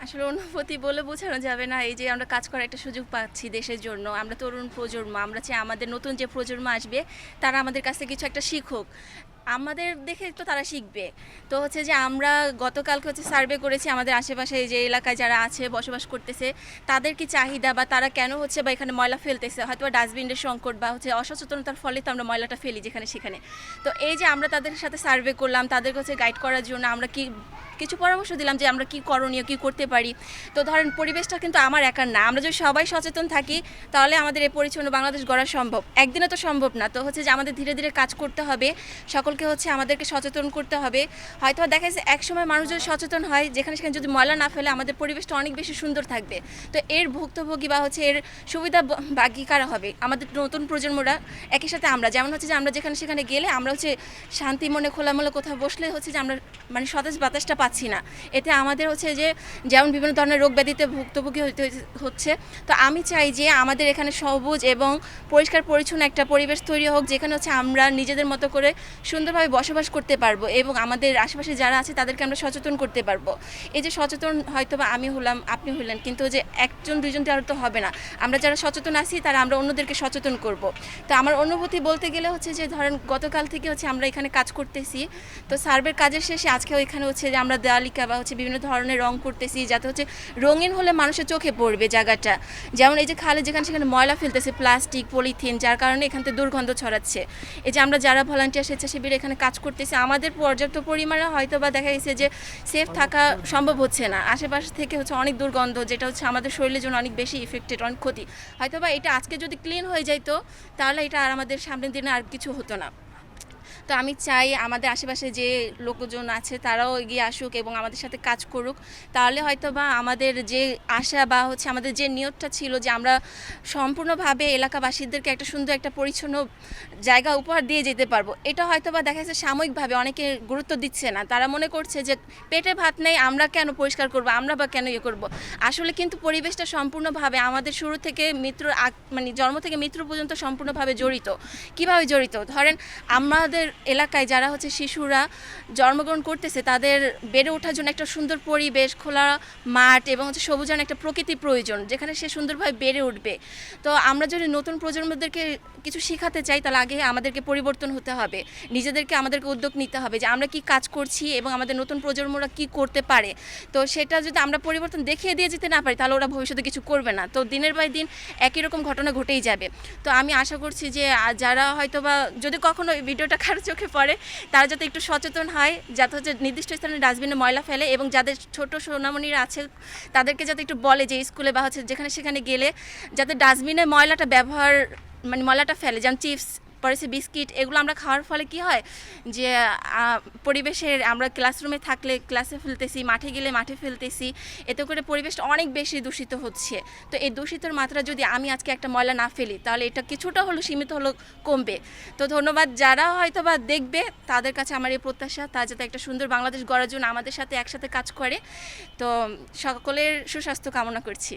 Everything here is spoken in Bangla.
আসলে অনুভূতি বলে বোঝানো যাবে না। এই যে আমরা কাজ করার একটা সুযোগ পাচ্ছি দেশের জন্য। আমরা তরুণ প্রজন্ম। আমরা চাই আমাদের নতুন যে প্রজন্ম আসবে তারা আমাদের কাছ থেকে কিছু একটা শিখুক। আমাদের দেখে তো তারা শিখবে। তো হচ্ছে যে আমরা গতকালকে হচ্ছে সার্ভে করেছি আমাদের আশেপাশে যে এলাকায় যারা আছে বসবাস করতেছে তাদের কি চাহিদা বা তারা কেন হচ্ছে বা এখানে ময়লা ফেলতেছে, হয়তো ডাস্টবিনের সংকট বা হচ্ছে অসচেতনতার ফলে তো আমরা ময়লাটা ফেলি যেখানে সেখানে। তো এই যে আমরা তাদের সাথে সার্ভে করলাম, তাদেরকে হচ্ছে গাইড করার জন্য আমরা কি কিছু পরামর্শ দিলাম যে আমরা কি করণীয় কি করতে পারি। তো ধরেন পরিবেশটা কিন্তু আমার একার না, আমরা যদি সবাই সচেতন থাকি তাহলে আমাদের এই পরিচ্ছন্ন বাংলাদেশ গড়া সম্ভব। একদিনে তো সম্ভব না। তো হচ্ছে যে আমাদের ধীরে ধীরে কাজ করতে হবে, সকলকে হচ্ছে আমাদেরকে সচেতন করতে হবে। হয়তো দেখা যাচ্ছে একসময় মানুষ যদি সচেতন হয়, যেখানে সেখানে যদি ময়লা না ফেলে আমাদের পরিবেশটা অনেক বেশি সুন্দর থাকবে। তো এর ভুক্তভোগী বা হচ্ছে এর সুবিধা ভাগী কারা হবে? আমাদের নতুন প্রজন্মরা। একই সাথে আমরা যেমন হচ্ছে যে আমরা যেখানে সেখানে গেলে আমরা হচ্ছে শান্তি মনে খোলামেলা কোথাও বসলে হচ্ছে যে আমরা মানে সতেজ বাতাসটা পাচ্ছি না। এতে আমাদের হচ্ছে যে যেমন বিভিন্ন ধরনের রোগ ব্যাধিতে ভুক্তভোগী হচ্ছে। তো আমি চাই যে আমাদের এখানে সবুজ এবং পরিষ্কার পরিচ্ছন্ন একটা পরিবেশ তৈরি হোক, যেখানে হচ্ছে আমরা নিজেদের মতো করে সুন্দরভাবে বসবাস করতে পারবো এবং আমাদের আশেপাশে যারা আছে তাদেরকে আমরা সচেতন করতে পারবো। এই যে সচেতন হয়তো বা আমি হলাম, আপনি হলেন, কিন্তু যে একজন দুইজন দ্বারা তো হবে না। আমরা যারা সচেতন আছি তারা আমরা অন্যদেরকে সচেতন করব। তো আমার অনুভূতি বলতে গেলে হচ্ছে যে ধরেন গতকাল থেকে হচ্ছে আমরা এখানে কাজ করতেছি। তো সার্ভের কাজের শেষে আজকেও এখানে হচ্ছে যে আমরা দেওয়ালিকা বা হচ্ছে বিভিন্ন ধরনের রং করতেছি, যাতে হচ্ছে রঙিন হলে মানুষের চোখে পড়বে জায়গাটা। যেমন এই যে খালে যেখানে সেখানে ময়লা ফেলতেছে, প্লাস্টিক পলিথিন, যার কারণে এখান থেকে দুর্গন্ধ ছড়াচ্ছে। এই যে আমরা যারা ভলান্টিয়ার স্বেচ্ছাসেবী এখানে কাজ করতেছে, আমাদের পর্যাপ্ত পরিমাণে হয়তো বা দেখা গেছে যে সেফ থাকা সম্ভব হচ্ছে না। আশেপাশ থেকে হচ্ছে অনেক দুর্গন্ধ, যেটা হচ্ছে আমাদের শরীরের জন্য অনেক বেশি ইফেক্টেড, অনেক ক্ষতি। হয়তো বা এটা আজকে যদি ক্লিন হয়ে যাইতো তাহলে এটা আর আমাদের সামনের দিনে আর কিছু হতো না। তো আমি চাই আমাদের আশেপাশে যে লোকজন আছে তারাও এগিয়ে আসুক এবং আমাদের সাথে কাজ করুক। তাহলে হয়তো বা আমাদের যে আশা বা হচ্ছে আমাদের যে নিয়তটা ছিল যে আমরা সম্পূর্ণভাবে এলাকাবাসীদেরকে একটা সুন্দর একটা পরিচ্ছন্ন জায়গা উপহার দিয়ে যেতে পারবো, এটা হয়তো বা দেখা যাচ্ছে সাময়িকভাবে অনেকে গুরুত্ব দিচ্ছে না। তারা মনে করছে যে পেটে ভাত নেই, আমরা কেন পরিষ্কার করবো, আমরা বা কেন ইয়ে করবো। আসলে কিন্তু পরিবেশটা সম্পূর্ণভাবে আমাদের শুরু থেকে মৃত্যুর মানে জন্ম থেকে মৃত্যু পর্যন্ত সম্পূর্ণভাবে জড়িত। কিভাবে জড়িত? ধরেন আমাদের এলাকায় যারা হচ্ছে শিশুরা জন্মগ্রহণ করতেছে, তাদের বেড়ে ওঠার জন্য একটা সুন্দর পরিবেশ, খোলা মাঠ এবং হচ্ছে সবুজায়ন একটা প্রকৃতি প্রয়োজন, যেখানে সে সুন্দরভাবে বেড়ে উঠবে। তো আমরা যদি নতুন প্রজন্মদেরকে কিছু শেখাতে চাই তাহলে আগে আমাদেরকে পরিবর্তন হতে হবে, নিজেদেরকে আমাদেরকে উদ্যোগ নিতে হবে যে আমরা কি কাজ করছি এবং আমাদের নতুন প্রজন্মরা কি করতে পারে। তো সেটা যদি আমরা পরিবর্তন দেখিয়ে দিয়ে যেতে না পারি তাহলে ওরা ভবিষ্যতে কিছু করবে না। তো দিনের বাই দিন একই রকম ঘটনা ঘটেই যাবে। তো আমি আশা করছি যে যারা হয়তো বা যদি কখনো এই ভিডিওটা কারো চোখে পড়ে তারা যাতে একটু সচেতন হয়, যাতে হচ্ছে নির্দিষ্ট স্থানে ডাস্টবিনে ময়লা ফেলে এবং যাদের ছোট সোনামণিরা আছে তাদেরকে যাতে একটু বলে যে স্কুলে বা হচ্ছে যেখানে সেখানে গেলে যাতে ডাস্টবিনে ময়লাটা ব্যবহার মানে ময়লাটা ফেলে। যেমন চিপস, পরে বিস্কিট, এগুলো আমরা খাওয়ার ফলে কি হয় যে পরিবেশের আমরা ক্লাসরুমে থাকলে ক্লাসে ফেলতেছি, মাঠে গেলে মাঠে ফেলতেছি, এতে করে পরিবেশটা অনেক বেশি দূষিত হচ্ছে। তো এই দূষিতর মাত্রা যদি আমি আজকে একটা ময়লা না ফেলি তাহলে এটা কিছুটা হলো সীমিত হলো কমবে। তো ধন্যবাদ যারা হয়তো বা দেখবে, তাদের কাছে আমার এই প্রত্যাশা তারা যাতে একটা সুন্দর বাংলাদেশ গড়ার জন্য আমাদের সাথে একসাথে কাজ করে। তো সকলের সুস্বাস্থ্য কামনা করছি।